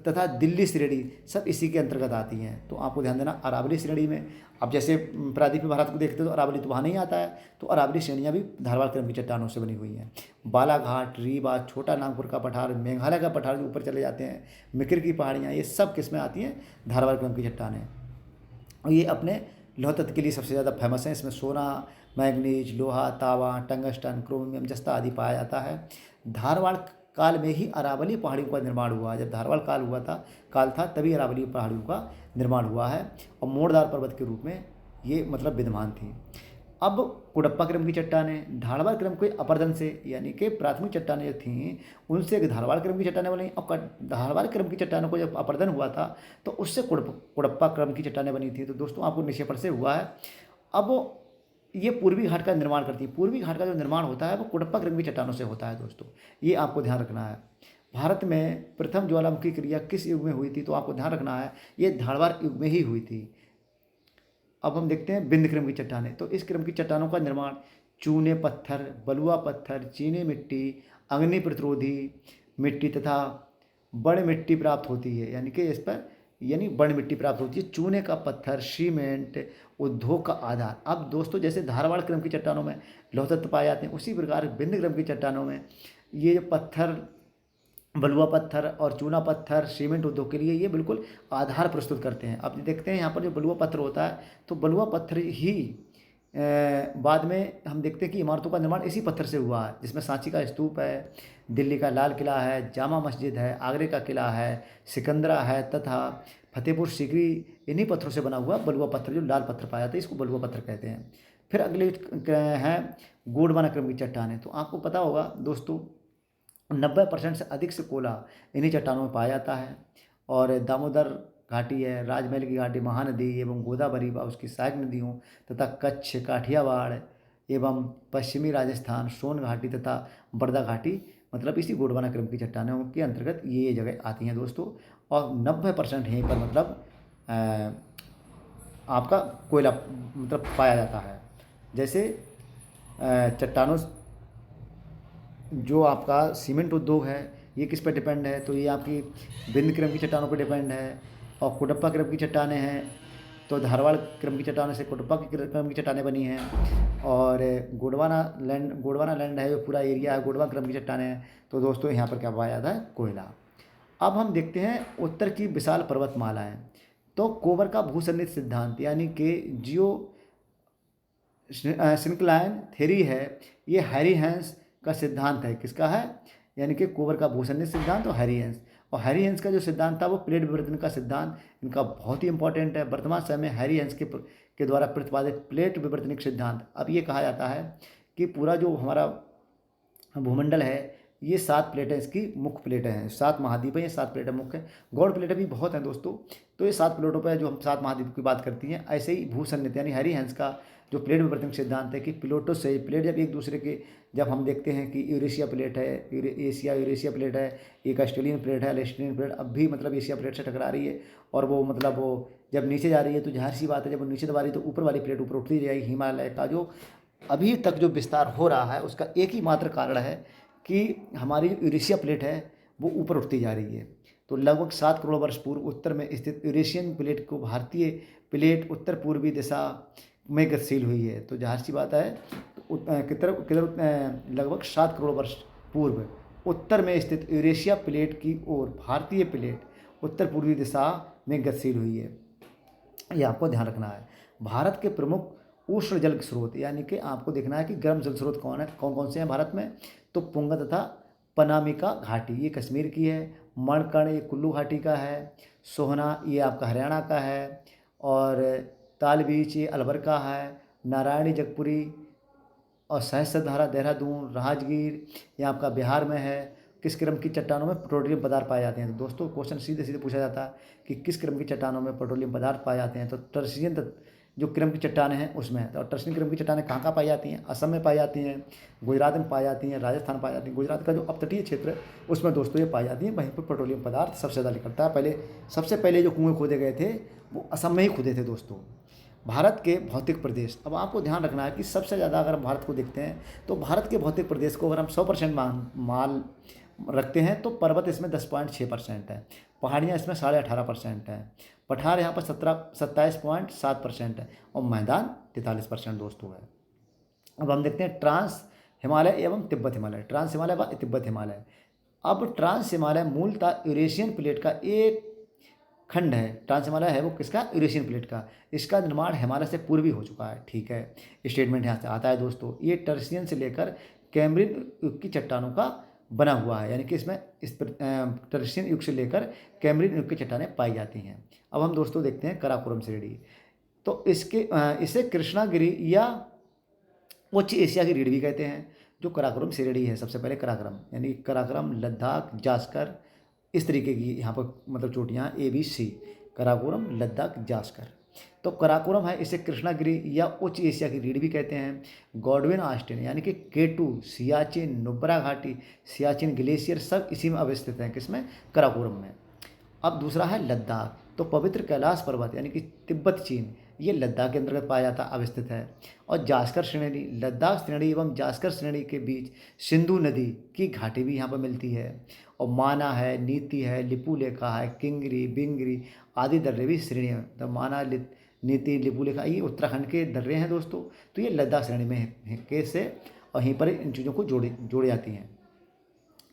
Speaker 1: तथा दिल्ली श्रेणी सब इसी के अंतर्गत आती हैं। तो आपको ध्यान देना अरावली श्रेणी में, अब जैसे प्रादीपीय भारत को देखते हो तो अरावली तो वहाँ नहीं आता है, तो अरावली श्रेणियाँ भी धारवाड़ क्रम की चट्टानों से बनी हुई हैं। बालाघाट, रीवा, छोटा नागपुर का पठार, मेघालय का पठार जो ऊपर चले जाते हैं, मिकिर की पहाड़ियाँ, ये सब किस में आती हैं, धारवाड़ क्रम की चट्टानें। और ये अपने लौह तत्व के लिए सबसे ज़्यादा फेमस हैं। इसमें सोना, मैग्नीज, लोहा, तांबा, टंगस्टन, क्रोमियम, जस्ता आदि पाया जाता है। धारवाड़ काल में ही अरावली पहाड़ियों का निर्माण हुआ। जब धारवाड़ काल हुआ था, काल था, तभी अरावली पहाड़ियों का निर्माण हुआ है और मोड़दार पर्वत के रूप में ये मतलब विद्यमान थी। अब कुडप्पा क्रम की चट्टानें धारवाड़ क्रम के अपरदन से, यानी कि प्राथमिक चट्टानें जो थीं उनसे एक धारवाड़ क्रम की चट्टानें बनी, और धारवाड़ क्रम की चट्टानों को जब अपरदन हुआ था तो उससे कुडप्पा क्रम की चट्टानें बनी थी। तो दोस्तों आपको निक्षेपण से हुआ है। अब ये पूर्वी घाट का निर्माण करती है। पूर्वी घाट का जो निर्माण होता है वो कुडप्पा क्रम की चट्टानों से होता है दोस्तों, ये आपको ध्यान रखना है। भारत में प्रथम ज्वालामुखी क्रिया किस युग में हुई थी, तो आपको ध्यान रखना है ये धारवाड़ युग में ही हुई थी। अब हम देखते हैं विंध्य क्रम की चट्टानें। तो इस क्रम की चट्टानों का निर्माण चूने पत्थर, बलुआ पत्थर, चीनी मिट्टी, अग्नि प्रतिरोधी मिट्टी तथा बड़ मिट्टी प्राप्त होती है, यानी कि इस पर यानी बड़ मिट्टी प्राप्त होती है। चूने का पत्थर, सीमेंट उद्योग का आधार। अब दोस्तों जैसे धारवाड़ क्रम की चट्टानों में लौह तत्व पाए जाते हैं, उसी प्रकार विंध्य क्रम की चट्टानों में ये जो पत्थर, बलुआ पत्थर और चूना पत्थर सीमेंट उद्योग के लिए ये बिल्कुल आधार प्रस्तुत करते हैं। अब देखते हैं यहाँ पर जो बलुआ पत्थर होता है, तो बलुआ पत्थर ही बाद में हम देखते हैं कि इमारतों का निर्माण इसी पत्थर से हुआ है, जिसमें सांची का स्तूप है, दिल्ली का लाल किला है, जामा मस्जिद है, आगरे का किला है, सिकंदरा है तथा फतेहपुर सीकरी इन्हीं पत्थरों से बना हुआ बलुआ पत्थर, जो लाल पत्थर पाया जाता है, इसको बलुआ पत्थर कहते हैं। फिर अगले हैं गोंडवाना क्रम की चट्टानें। तो आपको पता होगा दोस्तों 90% से अधिक से कोला इन्हीं चट्टानों में पाया जाता है। और दामोदर घाटी है, राजमहल की घाटी, महानदी एवं गोदावरी व उसकी सहायक नदियों तथा कच्छ, काठियावाड़ एवं पश्चिमी राजस्थान, सोन घाटी तथा बरदा घाटी मतलब इसी गोंडवाना क्रम की चट्टानों के अंतर्गत ये जगह आती हैं दोस्तों। और 90% यहीं पर मतलब आपका कोयला मतलब पाया जाता है। जैसे चट्टानों जो आपका सीमेंट उद्योग है ये किस पर डिपेंड है, तो ये आपकी विंध्य क्रम की चट्टानों पर डिपेंड है। और कुडप्पा क्रम की चट्टानें हैं तो धारवाड़ क्रम की चट्टानों से कुडप्पा की क्रम की चट्टानें बनी हैं। और गोंडवाना लैंड है जो पूरा एरिया है, गोंडवाना क्रम की चट्टानें हैं। तो दोस्तों यहाँ पर क्या पाया जाता है, कोयला। अब हम देखते हैं उत्तर की विशाल पर्वतमालाएं। तो कोबर का भूसन्निध सिद्धांत यानी कि जियो सिंक्लाइन थ्योरी है, ये हैरी हैंस का सिद्धांत है। किसका है, यानी कि कोबर का भूसन्निध सिद्धांत और हैरी हैंस। और हैरी हैंस का जो सिद्धांत था वो प्लेट विवर्तन का सिद्धांत इनका बहुत ही इंपॉर्टेंट है। वर्तमान समय में हैरी हैंस के द्वारा प्रतिपादित प्लेट विवर्तनिक सिद्धांत। अब ये कहा जाता है कि पूरा जो हमारा भूमंडल है ये 7 प्लेटें इसकी मुख्य प्लेटें हैं, 7 महाद्वीप हैं, ये 7 प्लेटें मुख्य हैं। गौड़ प्लेटें भी बहुत हैं दोस्तों। तो ये 7 प्लेटों पर जो हम 7 महाद्वीप की बात करती हैं, ऐसे ही भूसन्निध यानी हैरी हैंस का जो प्लेट विवर्तनिक सिद्धांत है कि प्लेटों से प्लेट जब एक दूसरे के, जब हम देखते हैं कि यूरेशिया प्लेट है, एशिया यूरेशिया प्लेट है, एक ऑस्ट्रेलियन प्लेट है, ऑस्ट्रेलियन प्लेट अब भी मतलब एशिया प्लेट से टकरा रही है, और वो मतलब वो जब नीचे जा रही है तो जाहिर सी बात है जब वो नीचे दबा रही है तो ऊपर वाली प्लेट ऊपर उठती जाएगी। हिमालय का जो अभी तक जो विस्तार हो रहा है उसका एक ही मात्र कारण है कि हमारी जो यूरेशिया प्लेट है वो ऊपर उठती जा रही है। तो लगभग 7 करोड़ वर्ष पूर्व उत्तर में स्थित यूरेशियन प्लेट को भारतीय प्लेट उत्तर पूर्वी दिशा में गतिशील हुई है। तो जाहिर सी बात है किधर लगभग 7 करोड़ वर्ष पूर्व उत्तर में स्थित यूरेशिया प्लेट की ओर भारतीय प्लेट उत्तर पूर्वी दिशा में गतिशील हुई है, ये आपको ध्यान रखना है। भारत के प्रमुख उष्ण जल स्रोत यानी कि आपको देखना है कि गर्म जल स्रोत कौन कौन से हैं भारत में, तो पुंगा तथा पनामिका घाटी ये कश्मीर की है, मणकण ये कुल्लू घाटी का है, सोहना ये आपका हरियाणा का है, और ताल बीच ये अलवर का है, नारायणी जगपुरी और सहस्त्रधारा देहरादून राजगीर ये आपका बिहार में है। किस क्रम की चट्टानों में पेट्रोलियम पदार्थ पाए जाते हैं, तो दोस्तों क्वेश्चन सीधे सीधे पूछा जाता है कि किस क्रम की चट्टानों में पेट्रोलियम पदार्थ पाए जाते हैं, तो टर्शियन जो क्रम की चट्टानें हैं उसमें। तो टर्शियन क्रम की चट्टानें कहाँ कहाँ पाई जाती हैं, असम में पाई जाती हैं, गुजरात में पाई जाती हैं, राजस्थान पाई जाती हैं। गुजरात का जो अपतटीय क्षेत्र है उसमें दोस्तों ये पाई जाती हैं, वहीं पर पेट्रोलियम पदार्थ सबसे ज़्यादा निकलता है। सबसे पहले जो कुएँ खोदे गए थे वो असम में ही खोदे थे दोस्तों। भारत के भौतिक प्रदेश, अब आपको ध्यान रखना है कि सबसे ज़्यादा अगर हम भारत को देखते हैं तो भारत के भौतिक प्रदेश को अगर हम 100% माल रखते हैं तो पर्वत इसमें 10.6% है, पहाड़ियाँ इसमें 18.5% है, पठार यहाँ पर 27.7% है, और मैदान 43% दोस्तों है। अब हम देखते हैं ट्रांस हिमालय एवं तिब्बत हिमालय, ट्रांस हिमालय व तिब्बत हिमालय। अब ट्रांस हिमालय मूलतः यूरेशियन प्लेट का एक खंड है। ट्रांस हिमालय है वो किसका, यूरेशियन प्लेट का। इसका निर्माण हिमालय से पूर्वी हो चुका है, ठीक है, स्टेटमेंट यहाँ से आता है दोस्तों। ये टर्शियन से लेकर कैम्ब्रियन युग की चट्टानों का बना हुआ है, यानी कि इसमें टर्शियन युग से लेकर कैम्ब्रियन युग की चट्टानें पाई जाती हैं। अब हम दोस्तों देखते हैं काराकोरम श्रेणी। तो इसे कृष्णागिरी या उच्च एशिया की रीढ़ भी कहते हैं। जो कराकोरम श्रेणी है, सबसे पहले कराकोरम यानी कराकोरम, लद्दाख, जास्कर, इस तरीके की यहाँ पर मतलब चोटियाँ ABC, कराकोरम, लद्दाख, जास्कर। तो कराकोरम है, इसे कृष्णागिरी या उच्च एशिया की रीढ़ भी कहते हैं। गॉडविन ऑस्टिन यानी कि केटू, सियाचिन, नुब्रा घाटी, सियाचिन ग्लेशियर सब इसी में अवस्थित हैं, किसमें? कराकोरम में। अब दूसरा है लद्दाख, तो पवित्र कैलाश पर्वत यानी कि तिब्बत चीन, ये लद्दाख के अंतर्गत पाया जाता अवस्थित है। और जास्कर श्रेणी, लद्दाख श्रेणी एवं जास्कर श्रेणी के बीच सिंधु नदी की घाटी भी यहाँ पर मिलती है। और माना है, नीति है, लिपुलेखा है, किंगरी, बिंगरी आदि दर्रे भी श्रेणी है। तो माना, नीति, लिपुलेखा ये उत्तराखंड के दर्रे हैं दोस्तों। तो ये लद्दाख श्रेणी में है कैसे, और यहीं पर इन चीज़ों को जोड़े जाती हैं।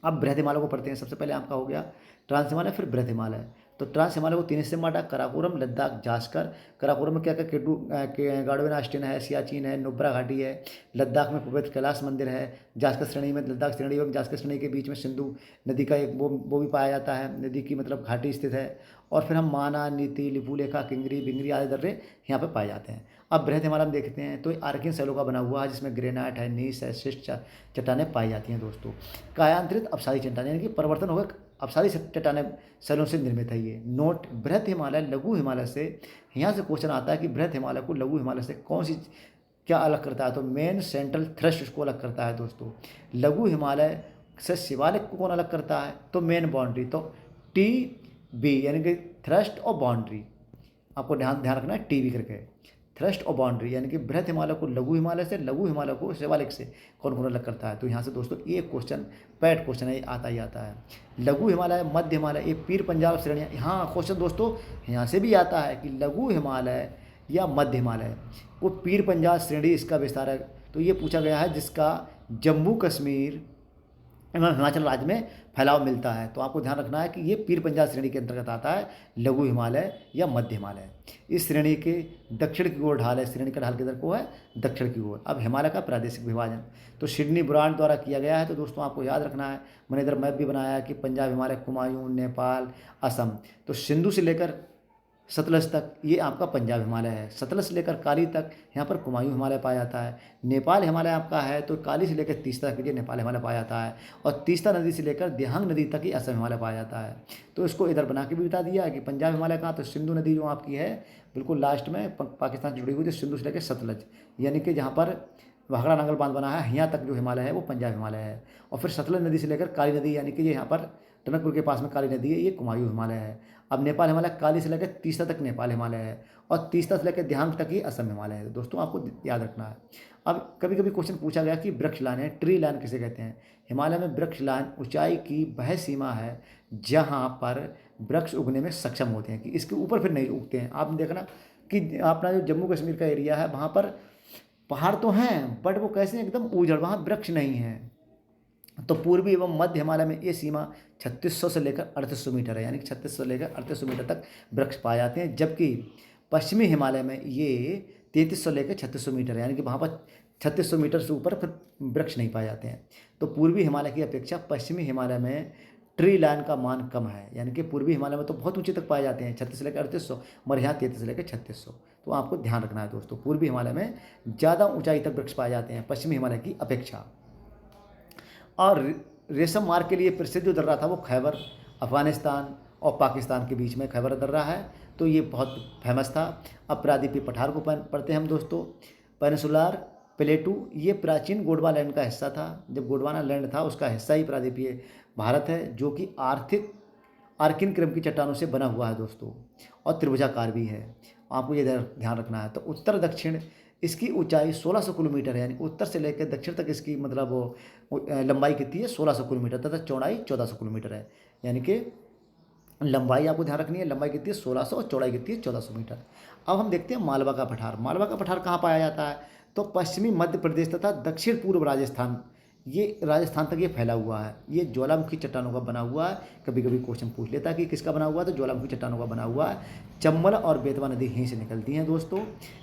Speaker 1: अब बृहद हिमालय को पढ़ते हैं। सबसे पहले आपका हो गया ट्रांस हिमालय, फिर बृहद हिमालय। तो ट्रांस हिमालय को 3 हिस्से में बांटा, कराकोरम, लद्दाख, जास्कर। कराकोरम में क्या क्या केटू, गाडविन ऑस्टिन है, सियाचिन है, नुब्रा घाटी है। लद्दाख में पवित्र कैलाश मंदिर है। जास्कर श्रेणी में लद्दाख श्रेणी और जास्कर श्रेणी के बीच में सिंधु नदी का एक वो भी पाया जाता है, नदी की मतलब घाटी स्थित है। और फिर हम माना, नीति, लिपुलेखा, किंगरी, बिंगरी आदि दर्रे यहाँ पर पाए जाते हैं। अब बृहद हिमालय में देखते हैं तो आर्किन शैलों का बना हुआ है, जिसमें ग्रेनाइट है, नीस है, शिस्ट चट्टानें पाई जाती हैं दोस्तों। कायांतरित अपसारी चट्टानें यानी कि परिवर्तन होकर अपसारी चट्टानें शैलों से निर्मित है ये। नोट, बृहद हिमालय लघु हिमालय से, यहाँ से क्वेश्चन आता है कि बृहद हिमालय को लघु हिमालय से कौन सी क्या अलग करता है? तो मेन सेंट्रल थ्रस्ट उसको अलग करता है दोस्तों। लघु हिमालय से शिवालिक को कौन अलग करता है? तो मेन बाउंड्री, तो TB यानी कि थ्रस्ट और बाउंड्री, आपको ध्यान रखना है TB करके, थ्रस्ट और बाउंड्री यानी कि बृहद हिमालय को लघु हिमालय से, लघु हिमालय को शिवालिक से कौन कौन अलग करता है? तो यहाँ से दोस्तों एक क्वेश्चन पैट क्वेश्चन है, आता ही आता है। लघु हिमालय, मध्य हिमालय, ये पीर पंजाब श्रेणियाँ। यहाँ क्वेश्चन दोस्तों यहाँ से भी आता है कि लघु हिमालय या मध्य हिमालय, वो पीर पंजाब श्रेणी इसका विस्तार है। तो ये पूछा गया है जिसका जम्मू कश्मीर एवं हिमाचल राज्य में फैलाव मिलता है। तो आपको ध्यान रखना है कि ये पीर पंजाब श्रेणी के अंतर्गत आता है, लघु हिमालय या मध्य हिमालय। इस श्रेणी के दक्षिण की ओर ढाल है, श्रेणी का ढाल किधर को है? दक्षिण की ओर। अब हिमालय का प्रादेशिक विभाजन तो सिडनी ब्रांड द्वारा किया गया है। तो दोस्तों आपको याद रखना है, मैंने इधर मैप भी बनाया है कि पंजाब, हिमालय, कुमायूं, नेपाल, असम। तो सिंधु से लेकर सतलज तक ये आपका पंजाब हिमालय है। सतलज से लेकर काली तक यहाँ पर कुमायूं हिमालय पाया जाता है। नेपाल हिमालय आपका है, तो काली से लेकर तीस्ता तक ये नेपाल हिमालय पाया जाता है। और तीस्ता नदी से लेकर दिहांग नदी तक ही असम हिमालय पाया जाता है। तो इसको इधर बना के भी बता दिया है कि पंजाब हिमालय कहाँ, तो सिंधु नदी जो आपकी है बिल्कुल लास्ट में पाकिस्तान से जुड़ी हुई थी, सिंधु से लेकर सतलज, यानी कि जहाँ पर भाखड़ा नांगल बांध बना है, यहाँ तक जो हिमालय है वो पंजाब हिमालय है। और फिर सतलज नदी से लेकर काली नदी, यानी कि ये यहाँ पर टनकपुर के पास में काली नदी है, ये कुमायूं हिमालय है। अब नेपाल हिमालय काली से लेकर तीस्ता तक नेपाल हिमालय है, और तीस्ता से लेकर दिहांग तक ही असम हिमालय है। दोस्तों आपको याद रखना है। अब कभी कभी क्वेश्चन पूछा गया कि वृक्ष लाइन है, ट्री लाइन किसे कहते हैं? हिमालय में वृक्ष लाइन ऊंचाई की वह सीमा है जहाँ पर वृक्ष उगने में सक्षम होते हैं, कि इसके ऊपर फिर नहीं उगते हैं। आपने देखना कि अपना जो जम्मू कश्मीर का एरिया है वहाँ पर पहाड़ तो हैं, बट वो कैसे हैं? एकदम ऊजड़, वहाँ वृक्ष नहीं है। तो पूर्वी एवं मध्य हिमालय में ये सीमा 3600 से लेकर 3800 मीटर है, यानी कि 3600 से लेकर 3800 मीटर तक वृक्ष पाए जाते हैं। जबकि पश्चिमी हिमालय में ये 3300 से लेकर 3600 मीटर है, यानी कि वहाँ पर 3600 मीटर से ऊपर फिर वृक्ष नहीं पाए जाते हैं। तो पूर्वी हिमालय की अपेक्षा पश्चिमी हिमालय में ट्री लाइन का मान कम है, यानी कि पूर्वी हिमालय में तो बहुत ऊंचे तक पाए जाते हैं 36 से लेकर 3800, मगर यहाँ 33 से लेकर 3600। तो आपको ध्यान रखना है दोस्तों, पूर्वी हिमालय में ज़्यादा ऊंचाई तक वृक्ष पाए जाते हैं पश्चिमी हिमालय की अपेक्षा। और रेशम मार्ग के लिए प्रसिद्ध जो दर्रा था वो खैबर, अफगानिस्तान और पाकिस्तान के बीच में खैबर दर्रा है, तो ये बहुत फेमस था। अब प्रायद्वीपीय पठार को पढ़ते हैं हम दोस्तों। पेनिसुलर प्लेटू ये प्राचीन गोंडवाना लैंड का हिस्सा था। जब गोंडवाना लैंड था उसका हिस्सा ही प्रायद्वीपीय भारत है, जो कि आर्किन क्रम की चट्टानों से बना हुआ है दोस्तों, और त्रिभुजाकार भी है। आपको ये ध्यान रखना है। तो उत्तर दक्षिण इसकी ऊंचाई 1600 किलोमीटर है, यानी उत्तर से लेकर दक्षिण तक इसकी मतलब वो लंबाई कितनी है? 1600 किलोमीटर तथा चौड़ाई 1400 किलोमीटर है, यानी कि लंबाई आपको ध्यान रखनी है, लंबाई कितनी है? 1600 और चौड़ाई कितनी है? 1400 मीटर। अब हम देखते हैं मालवा का पठार। मालवा का पठार कहाँ पाया जाता है? तो पश्चिमी मध्य प्रदेश तथा दक्षिण पूर्व राजस्थान, ये राजस्थान तक ये फैला हुआ है। ये ज्वालामुखी चट्टानों का बना हुआ है। कभी कभी क्वेश्चन पूछ लेता है कि किसका बना हुआ है, तो ज्वालामुखी चट्टानों का बना हुआ है। चंबल और बेतवा नदी यहीं से निकलती हैं दोस्तों।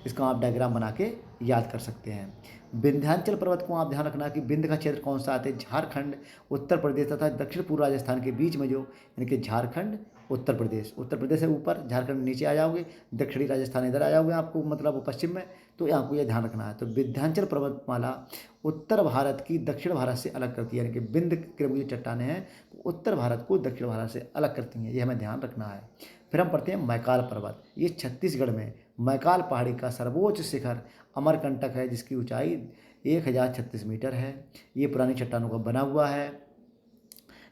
Speaker 1: इसका आप डायग्राम बना के याद कर सकते हैं। विंध्याचल पर्वत को आप ध्यान रखना कि विंध्य का क्षेत्र कौन सा आता है? झारखंड, उत्तर प्रदेश तथा दक्षिण पूर्व राजस्थान के बीच में जो, यानी कि झारखंड उत्तर प्रदेश है ऊपर, झारखंड नीचे आ जाओगे, दक्षिणी राजस्थान इधर आ जाओगे आपको, मतलब पश्चिम में। तो आपको ये ध्यान रखना है। तो विंध्याचल पर्वतमाला उत्तर भारत की दक्षिण भारत से अलग करती है, यानी कि विंध्य की जो चट्टानें हैं उत्तर भारत को दक्षिण भारत से अलग करती हैं, ये हमें ध्यान रखना है। फिर हम पढ़ते हैं मैकाल पर्वत। ये छत्तीसगढ़ में मैकाल पहाड़ी का सर्वोच्च शिखर अमरकंटक है, जिसकी ऊंचाई 1036 मीटर है। ये पुरानी चट्टानों का बना हुआ है।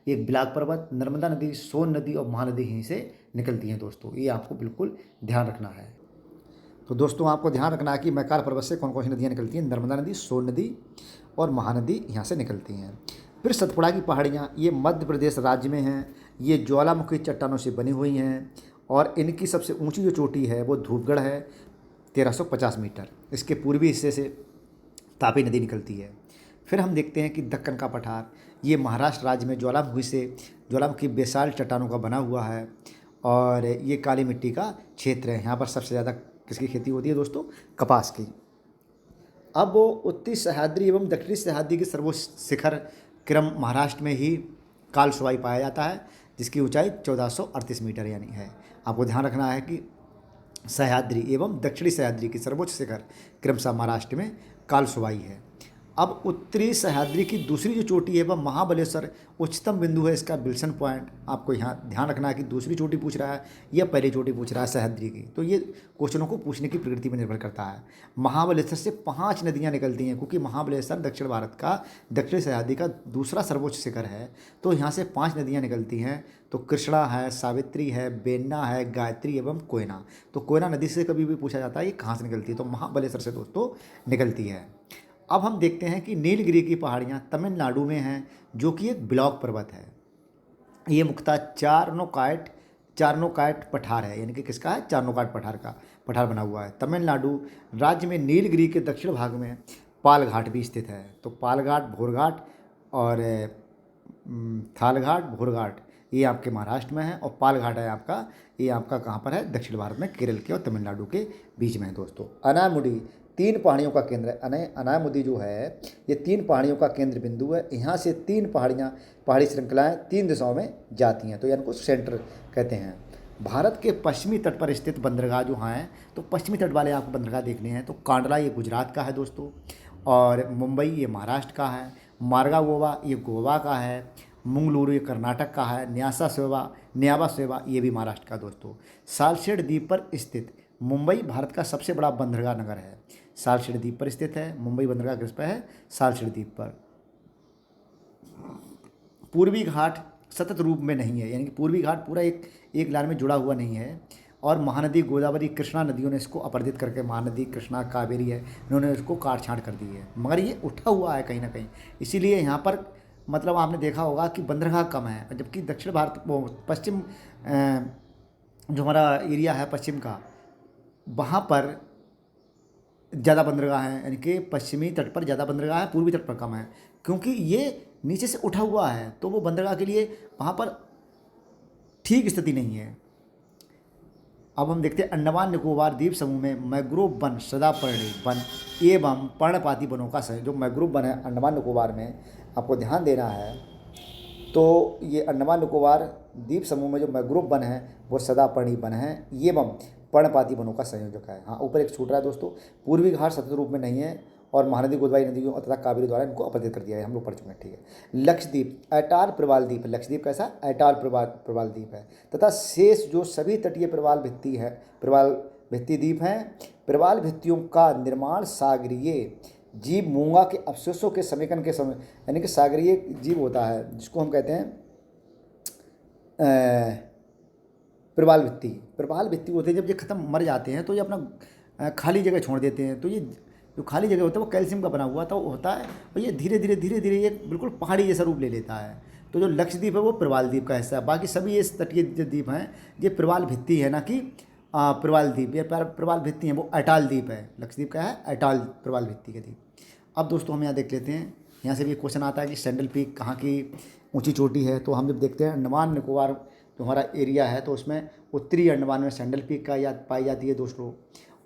Speaker 1: ये बिलाक पर्वत, नर्मदा नदी, सोन नदी और महानदी यहीं से निकलती हैं दोस्तों, ये आपको बिल्कुल ध्यान रखना है। तो दोस्तों आपको ध्यान रखना है कि मैकाल पर्वत से कौन कौन सी नदियाँ निकलती हैं। नर्मदा नदी, सोन नदी और महानदी यहाँ से निकलती हैं। फिर सतपुड़ा की पहाड़ियाँ, ये मध्य प्रदेश राज्य में हैं। ये ज्वालामुखी चट्टानों से बनी हुई हैं और इनकी सबसे ऊंची जो चोटी है वो धूपगढ़ है, 1350 मीटर। इसके पूर्वी हिस्से से तापी नदी निकलती है। फिर हम देखते हैं कि दक्कन का पठार, ये महाराष्ट्र राज्य में ज्वालामुखी बेसाल्ट चट्टानों का बना हुआ है और ये काली मिट्टी का क्षेत्र है। यहाँ पर सबसे ज़्यादा किसकी खेती होती है दोस्तों? कपास की। अब वो उत्तरी सह्याद्री एवं दक्षिणी सह्याद्री के सर्वोच्च शिखर क्रम महाराष्ट्र में ही कालसवाई पाया जाता है, जिसकी ऊंचाई 1438 मीटर यानी है। आपको ध्यान रखना है कि सह्याद्री एवं दक्षिणी सह्याद्री की सर्वोच्च शिखर क्रमशः महाराष्ट्र में कालसवाई है। अब उत्तरी सह्याद्री की दूसरी जो चोटी है वह महाबलेश्वर उच्चतम बिंदु है, इसका विल्सन पॉइंट। आपको यहाँ ध्यान रखना है कि दूसरी चोटी पूछ रहा है या पहली चोटी पूछ रहा है सह्याद्री की, तो ये क्वेश्चनों को पूछने की प्रकृति पर निर्भर करता है। महाबलेश्वर से 5 नदियाँ निकलती हैं, क्योंकि महाबलेश्वर दक्षिण भारत का दक्षिणी सह्याद्री का दूसरा सर्वोच्च शिखर है, तो यहाँ से 5 नदियाँ निकलती हैं। तो कृष्णा है, सावित्री है, बेन्ना है, गायत्री एवं कोयना। तो कोयना नदी से कभी भी पूछा जाता है ये कहाँ से निकलती है, तो महाबलेश्वर से दोस्तों निकलती है। अब हम देखते हैं कि नीलगिरी की पहाड़ियाँ तमिलनाडु में हैं, जो कि एक ब्लॉक पर्वत है। ये मुख्यतः चारनोकायट पठार है, यानी कि किसका है? चारनोकायट पठार का पठार बना हुआ है। तमिलनाडु राज्य में नीलगिरी के दक्षिण भाग में पालघाट भी स्थित है। तो पालघाट, भोरघाट और थालघाट, भोरघाट ये आपके महाराष्ट्र में है और पालघाट है आपका, ये आपका कहाँ पर है? दक्षिण भारत में, केरल के और तमिलनाडु के बीच में है दोस्तों। अनामुडी 3 पहाड़ियों का केंद्र है। अनामुदी जो है ये 3 पहाड़ियों का केंद्र बिंदु है। यहाँ से 3 पहाड़ी श्रृंखलाएँ 3 दिशाओं में जाती हैं, तो इनको सेंटर कहते हैं। भारत के पश्चिमी तट पर स्थित बंदरगाह जो हैं, तो पश्चिमी तट वाले आपको बंदरगाह देखने हैं। तो कांडला ये गुजरात का है दोस्तों, और मुंबई ये महाराष्ट्र का है, मार्गागोवा ये गोवा का है, मंगलुरु ये कर्नाटक का है, न्यावा सेवा ये भी महाराष्ट्र का दोस्तों। सालसेट द्वीप पर स्थित मुंबई भारत का सबसे बड़ा बंदरगाह नगर है। सालसेट द्वीप पर स्थित है मुंबई बंदरगाह, किस पर है? सालसेट द्वीप पर। पूर्वी घाट सतत रूप में नहीं है, यानी कि पूर्वी घाट पूरा एक लाइन में जुड़ा हुआ नहीं है, और महानदी गोदावरी कृष्णा नदियों ने इसको अपरदित करके, महानदी कृष्णा कावेरी है, इन्होंने इसको काट छाँट कर दी है, मगर ये उठा हुआ है कहीं ना कहीं। इसीलिए यहाँ पर मतलब आपने देखा होगा कि बंदरगाह कम है, जबकि दक्षिण भारत पश्चिम जो हमारा एरिया है पश्चिम का, वहाँ पर ज़्यादा बंदरगाह हैं, यानी कि पश्चिमी तट पर ज़्यादा बंदरगाह है, पूर्वी तट पर कम है, क्योंकि ये नीचे से उठा हुआ है, तो वो बंदरगाह के लिए वहाँ पर ठीक स्थिति नहीं है। अब हम देखते हैं अंडमान निकोबार द्वीप समूह में मैंग्रोव वन, सदापर्णी वन एवं पर्णपाती वनों का जो मैंग्रोव वन है अंडमान निकोबार में, आपको ध्यान देना है। तो ये अंडमान निकोबार द्वीप समूह में जो मैंग्रोव वन है वो सदापर्णी वन है एवं पर्णपाती वनों का संयोजक है। हाँ, ऊपर एक छूट रहा है दोस्तों, पूर्वी घाट सतत रूप में नहीं है और महानदी गोदावरी नदियों तथा कावेरी द्वारा इनको अपरदित कर दिया है, हम लोग पढ़ चुके हैं, ठीक है। लक्षद्वीप ऐटाल प्रवाल द्वीप, लक्षद्वीप कैसा? ऐटाल प्रवाल द्वीप है, तथा शेष जो सभी तटीय प्रवाल भित्ति द्वीप हैं। प्रवाल भित्तियों का निर्माण सागरीय जीव मूंगा के अवशेषों के समेकन के समय, यानी कि सागरीय जीव होता है जिसको हम कहते हैं प्रवाल भित्ति होते हैं। जब ये खत्म मर जाते हैं तो ये अपना खाली जगह छोड़ देते हैं, तो ये जो खाली जगह होता है वो कैल्शियम का बना हुआ होता है और ये धीरे धीरे ये बिल्कुल पहाड़ी जैसा रूप ले लेता है। तो जो लक्षद्वीप है वो प्रवाल द्वीप का हिस्सा है, बाकी सभी ये तटीय जो द्वीप हैं ये प्रवाल भित्ति है, ना कि प्रवाल द्वीप। ये प्रवाल भित्ति है वो ऐटाल द्वीप है। लक्षद्वीप का है ऐटाल प्रवाल भित्ति के द्वीप। अब दोस्तों हम यहाँ देख लेते हैं, यहाँ से भी क्वेश्चन आता है कि सैंडल पीक कहाँ की ऊंची चोटी है। तो हम जब देखते हैं अंडमान निकोबार जो हमारा एरिया है, तो उसमें उत्तरी अंडमान में सैंडल पीक का पाई जाती है दोस्तों,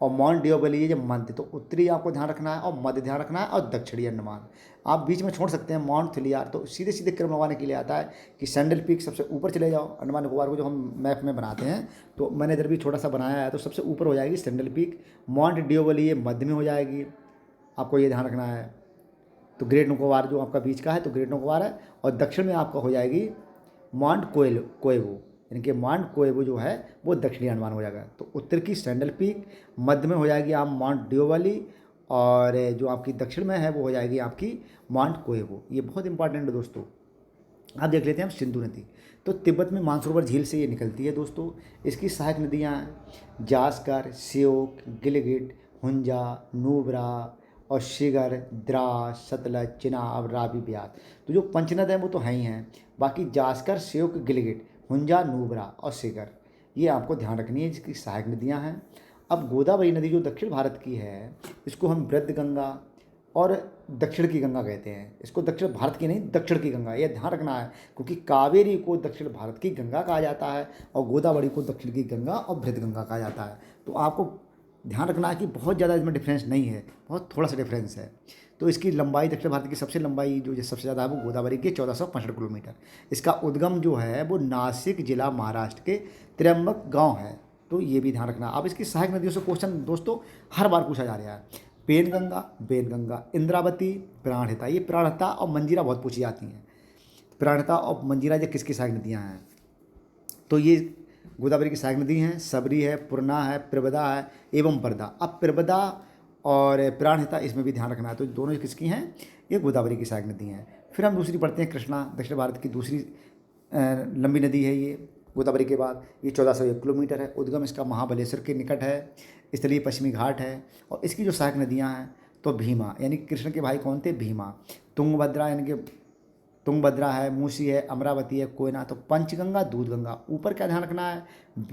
Speaker 1: और माउंट डिओबली ये जो मध्य, तो उत्तरी आपको ध्यान रखना है और मध्य ध्यान रखना है, और दक्षिणी अंडमान आप बीच में छोड़ सकते हैं। माउंट थलियार तो सीधे सीधे क्रम लगाने के लिए आता है कि सैंडल पीक सबसे ऊपर चले जाओ। अंडमान निकोबार को जो हम मैप में बनाते हैं तो मैंने इधर भी छोटा सा बनाया है, तो सबसे ऊपर हो जाएगी सैंडल पीक। माउंट डिओबली ये मध्य में हो जाएगी, आपको ये ध्यान रखना है। तो ग्रेट निकोबार जो आपका बीच का है तो ग्रेट निकोबार है, और दक्षिण में आपका हो जाएगी माउंट कोएबो, यानी कि माउंट कोएबो जो है वो दक्षिणी अंडमान हो जाएगा। तो उत्तर की सैंडल पीक, मध्य में हो जाएगी आप माउंट डिओवाली, और जो आपकी दक्षिण में है वो हो जाएगी आपकी माउंट कोएबो। ये बहुत इंपॉर्टेंट है दोस्तों। आप देख लेते हैं हम सिंधु नदी, तो तिब्बत में मानसरोवर झील से ये निकलती है दोस्तों। इसकी सहायक नदियाँ जास्कर, श्योक, गिलगिट, हुंजा, नुब्रा और शिगर, द्रास, सतलज, चिनाब, रावी, ब्यास। तो जो पंचनद हैं वो तो हैं ही हैं, बाकी जास्कर, श्योक, गिलगिट, हुंजा, नुब्रा और शिगर ये आपको ध्यान रखनी है, जिसकी सहायक नदियाँ हैं। अब गोदावरी नदी जो दक्षिण भारत की है, इसको हम वृद्ध गंगा और दक्षिण की गंगा कहते हैं। इसको दक्षिण भारत की नहीं, दक्षिण की गंगा, ये ध्यान रखना है, क्योंकि कावेरी को दक्षिण भारत की गंगा कहा जाता है और गोदावरी को दक्षिण की गंगा और वृद्ध गंगा कहा जाता है। तो आपको ध्यान रखना है कि बहुत ज़्यादा इसमें डिफरेंस नहीं है, बहुत थोड़ा सा डिफरेंस है। तो इसकी लंबाई, दक्षिण भारत की सबसे लंबाई जो सबसे ज़्यादा है वो गोदावरी की 1465 किलोमीटर। इसका उद्गम जो है वो नासिक जिला महाराष्ट्र के त्र्यंबक गांव है, तो ये भी ध्यान रखना। अब इसकी सहायक नदियों से क्वेश्चन दोस्तों हर बार पूछा जा रहा है। बेनगंगा, इंद्रावती, प्राणहिता, ये प्राणहिता और मंजीरा बहुत पूछी जाती हैं। प्राणहिता और मंजीरा ये किसकी सहायक नदियाँ हैं? तो ये गोदावरी की सहायक नदी हैं। सबरी है, पूर्णा है, प्रबदा है एवं बरदा। अब प्रबदा और प्राणहिता इसमें भी ध्यान रखना है, तो दोनों किसकी हैं? ये गोदावरी की सहायक नदी हैं। फिर हम दूसरी पढ़ते हैं कृष्णा, दक्षिण भारत की दूसरी लंबी नदी है ये गोदावरी के बाद। ये 1401 किलोमीटर है। उद्गम इसका महाबलेश्वर के निकट है, स्थलीय पश्चिमी घाट है। और इसकी जो सहायक नदियाँ हैं तो भीमा, यानी कृष्ण के भाई कौन थे? भीमा। तुंगभद्रा, यानी कि तुंगभद्रा है, मूसी है, अमरावती है, कोयना। तो पंचगंगा, दूधगंगा। ऊपर क्या ध्यान रखना है?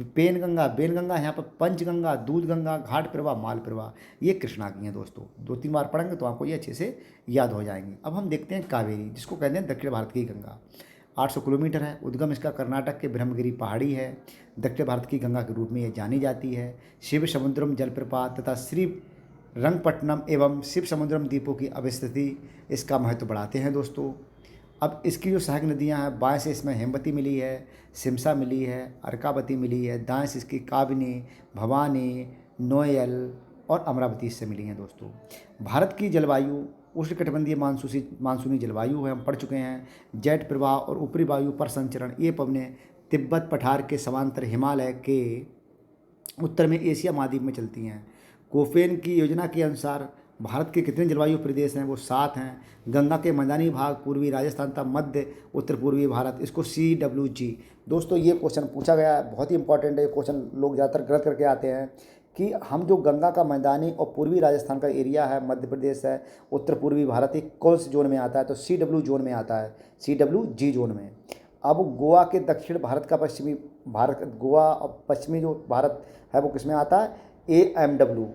Speaker 1: पेनगंगा, बेनगंगा, यहाँ पर पंचगंगा, दूधगंगा, घाट प्रवाह, माल प्रवाह, ये कृष्णा की हैं दोस्तों। 2-3 बार पढ़ेंगे तो आपको ये अच्छे से याद हो जाएंगे। अब हम देखते हैं कावेरी, जिसको कहते हैं दक्षिण भारत की गंगा। 800 किलोमीटर है। उद्गम इसका कर्नाटक के ब्रह्मगिरी पहाड़ी है। दक्षिण भारत की गंगा के रूप में ये जानी जाती है। शिव समुद्रम जलप्रपात तथा श्री रंगपट्टनम एवं शिव समुद्रम द्वीपों की अवस्थिति इसका महत्व बढ़ाते हैं दोस्तों। अब इसकी जो सहायक नदियां हैं, बाएं से इसमें हेमवती मिली है, सिमसा मिली है, अर्कावती मिली है। दाएं से इसकी काबिनी, भवानी, नोयल और अमरावती इससे मिली हैं दोस्तों। भारत की जलवायु उष्णकटिबंधीय मानसूनी जलवायु है, हम पढ़ चुके हैं। जेट प्रवाह और ऊपरी वायु पर संचरण, ये पवनें तिब्बत पठार के समांतर हिमालय के उत्तर में एशिया महाद्वीप में चलती हैं। कोफेन की योजना के अनुसार भारत के कितने जलवायु प्रदेश हैं? वो 7 हैं। गंगा के मैदानी भाग पूर्वी राजस्थान तथा मध्य उत्तर पूर्वी भारत, इसको CWG। दोस्तों ये क्वेश्चन पूछा गया है, बहुत ही इंपॉर्टेंट है। ये क्वेश्चन लोग ज़्यादातर गलत करके आते हैं कि हम जो गंगा का मैदानी और पूर्वी राजस्थान का एरिया है, मध्य प्रदेश है, उत्तर पूर्वी भारत, एक कौन से जोन में आता है? तो CW जोन में आता है, CWG जोन में। अब गोवा के दक्षिण भारत का पश्चिमी भारत, गोवा और पश्चिमी जो भारत है वो किस में आता है? AMW।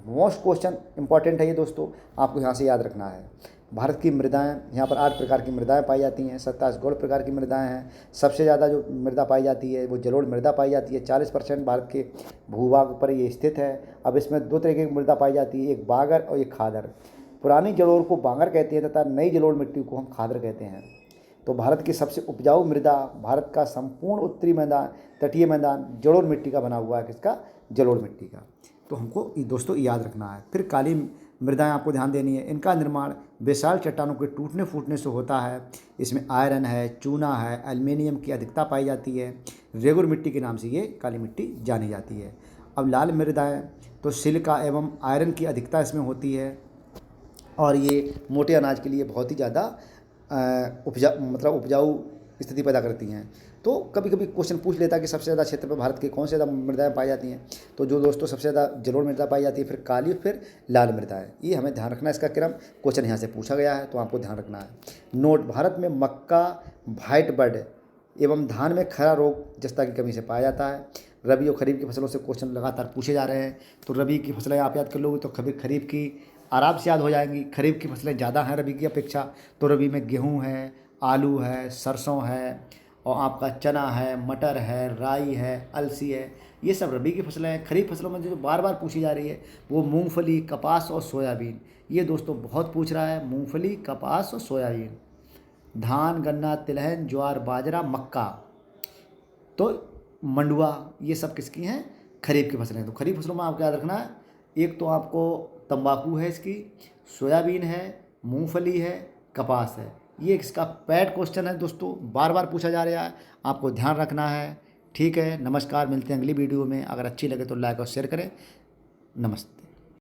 Speaker 1: मोस्ट क्वेश्चन इंपॉर्टेंट है ये दोस्तों, आपको यहाँ से याद रखना है। भारत की मृदाएं, यहाँ पर 8 प्रकार की मृदाएं पाई जाती हैं। 27 गौड़ प्रकार की मृदाएं हैं। सबसे ज़्यादा जो मृदा पाई जाती है वो जलोढ़ मृदा पाई जाती है। 40% भारत के भूभाग पर ये स्थित है। अब इसमें 2 तरह की मृदा पाई जाती है, एक बागर और एक खादर। पुरानी जलोढ़ को बांगर कहते हैं तथा नई जलोढ़ मिट्टी को हम खादर कहते हैं। तो भारत की सबसे उपजाऊ मृदा, भारत का संपूर्ण उत्तरी मैदान, तटीय मैदान जलोढ़ मिट्टी का बना हुआ है। किसका? जलोढ़ मिट्टी का। तो हमको दोस्तों याद रखना है। फिर काली मृदाएं आपको ध्यान देनी है। इनका निर्माण विशाल चट्टानों के टूटने फूटने से होता है। इसमें आयरन है, चूना है, एल्युमिनियम की अधिकता पाई जाती है। रेगुर मिट्टी के नाम से ये काली मिट्टी जानी जाती है। अब लाल मृदाएं, तो सिलिका एवं आयरन की अधिकता इसमें होती है और ये मोटे अनाज के लिए बहुत ही ज़्यादा उपजाऊ स्थिति पैदा करती हैं। तो कभी कभी क्वेश्चन पूछ लेता है कि सबसे ज़्यादा क्षेत्र पर भारत के कौन से ज़्यादा मृदाएं पाई जाती हैं? तो जो दोस्तों सबसे ज़्यादा जलोढ़ मृदा पाई जाती है, फिर काली, फिर लाल मृदाएं। ये हमें ध्यान रखना है, इसका क्रम क्वेश्चन यहाँ से पूछा गया है तो आपको ध्यान रखना है। नोट: भारत में मक्का, व्हाइट बर्ड एवं धान में खरा रोग जस्ता की कमी से पाया जाता है। रबी और खरीफ की फसलों से क्वेश्चन लगातार पूछे जा रहे हैं। तो रबी की फसलें आप याद कर लोगे तो कभी खरीफ की आराम से याद हो जाएंगी। खरीफ की फसलें ज़्यादा हैं रबी की अपेक्षा। तो रबी में गेहूँ है, आलू है, सरसों है और आपका चना है, मटर है, राई है, अलसी है, ये सब रबी की फसलें हैं। खरीफ फसलों में जो बार बार पूछी जा रही है वो मूंगफली, कपास और सोयाबीन। ये दोस्तों बहुत पूछ रहा है, मूंगफली, कपास और सोयाबीन। धान, गन्ना, तिलहन, ज्वार, बाजरा, मक्का, तो मंडुआ, ये सब किसकी हैं? खरीफ की फसलें। तो खरीफ फसलों में आपको याद रखना है, एक तो आपको तंबाकू है इसकी, सोयाबीन है, मूंगफली है, कपास है। ये इसका पैड क्वेश्चन है दोस्तों, बार बार पूछा जा रहा है, आपको ध्यान रखना है। ठीक है, नमस्कार, मिलते हैं अगली वीडियो में। अगर अच्छी लगे तो लाइक और शेयर करें। नमस्ते।